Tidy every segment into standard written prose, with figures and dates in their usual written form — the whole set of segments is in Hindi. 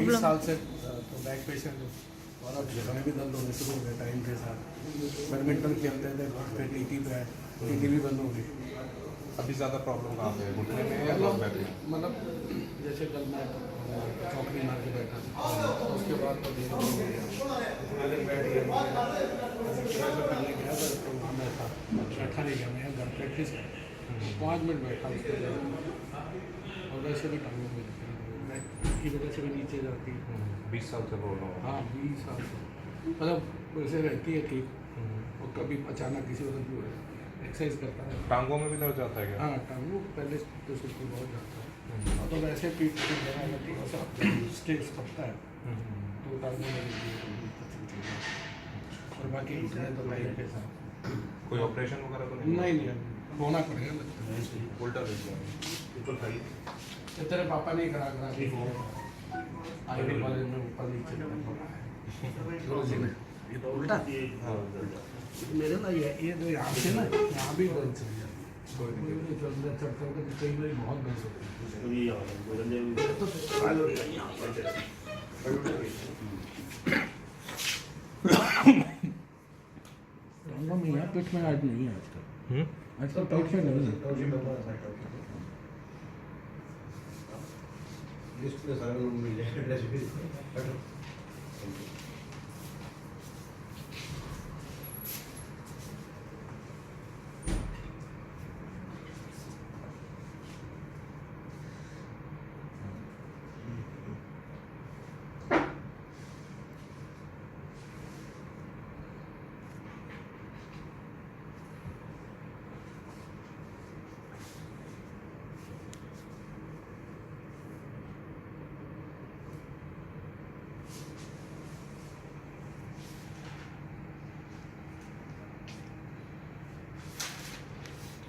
प्रॉब्लम? साल से तो बैक पेशेंट और अब जगह में भी दर्द होने शुरू हो गया टाइम के साथ। बैडमिंटन खेलते थे फिर टीटी पे आए, टीटी भी बंद हो गई। अभी ज़्यादा प्रॉब्लम कहाँ पे है, घुटने में या लोअर बैक में? मतलब जैसे कल मैं चौकड़ी मार के बैठा था, उसके बाद तो धीरे धीरे थोड़ा देर बैठ गया, करने गया था तो वहाँ मैं था, बैठा नहीं गया, मैं घर प्रैक्टिस है 5 मिनट बैठा उसके बाद। और वैसे भी टांगों में बैक की वजह से भी नीचे जाती है। 20 साल से प्रॉब्लम है। हाँ 20 साल से मतलब वैसे रहती है ठीक, और कभी अचानक किसी वजह एक्सरसाइज करता है। टांगों में भी दर्द जाता है क्या? हाँ टांगों पहले तो शुरू बहुत जाता है, और तो वैसे पीठ की जगह लगती है, सब स्ट्रेस करता है तो टांगों में दिक्कत चलती है। और बाकी घुटने तो टाइम के साथ कोई ऑपरेशन वगैरह तो नहीं नहीं होना पड़ेगा लगता है। उल्टा देख गया बिल्कुल सही। तो तेरे पापा ने करा दी आईडी कॉलेज में ऊपर नीचे गुरु जी ने ये तो उल्टा मेरे ना ये तो यहाँ से ना यहाँ भी दर्द चल जाती है, चढ़ते कई बार बहुत दर्द होती है। पेट में आज नहीं है आजकल पेट में नहीं है। इसमें सारा लोग मिल जाए एड्रेस भी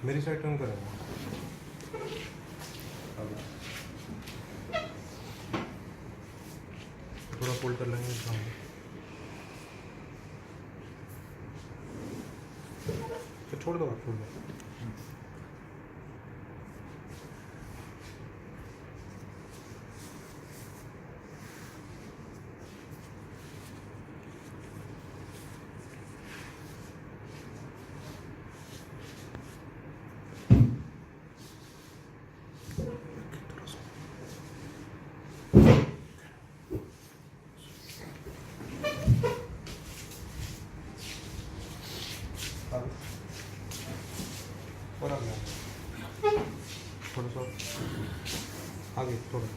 मेरी साइड टर्न करेंगे। थोड़ा फोल्ड कर लेंगे सामने। तो छोड़ दो आप, छोड़ दो। और आगे थोड़ा सा आगे थोड़ा।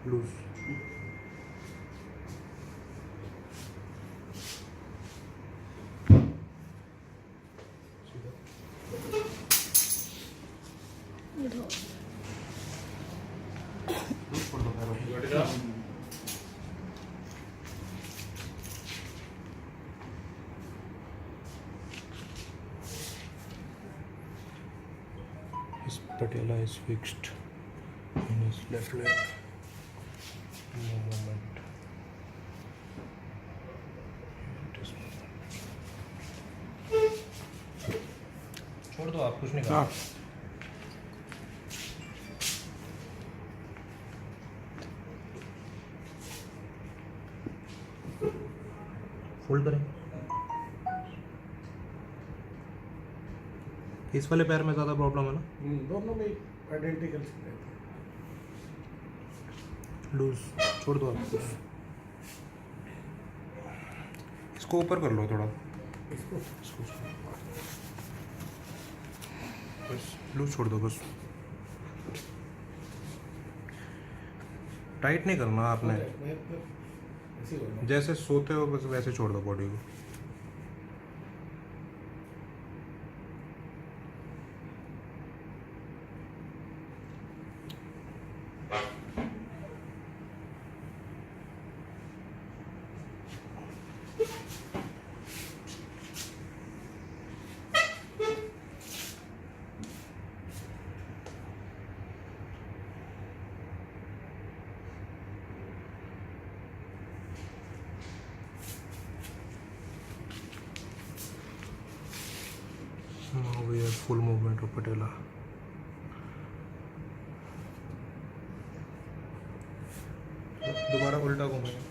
लूज छोड़ दो पैरों। His patella is fixed in his left leg. No movement. It is छोड़ दो आप, कुछ नहीं करना। फोल्ड करें। इस वाले पैर में ज़्यादा प्रॉब्लम है ना? दोनों में आइडेंटिकल लूज छोड़ दो आप। इसको ऊपर कर लो थोड़ा, इसको बस लूज छोड़ दो बस। टाइट नहीं करना आपने, जैसे सोते हो बस वैसे छोड़ दो बॉडी को। Now we have full movement of patella. दोबारा उल्टा घूमेंगे.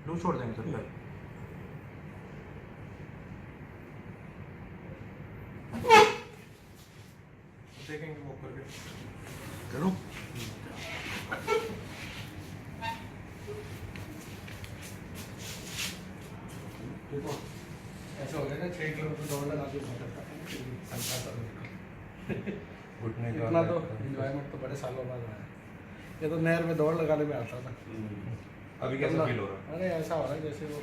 लूज छोड़ देंगे सर पहले. देखेंगे वो करके. करो देखो ऐसा हो गया ना 6 किलोमीटर दौड़ लगा के घुटने का इतना तो एंजॉयमेंट तो बड़े सालों बाद आया. ये तो नहर में दौड़ लगाने में आता था. अभी कैसा फील हो रहा है? अरे ऐसा हो रहा है जैसे वो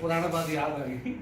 पुराना बात याद आ गई.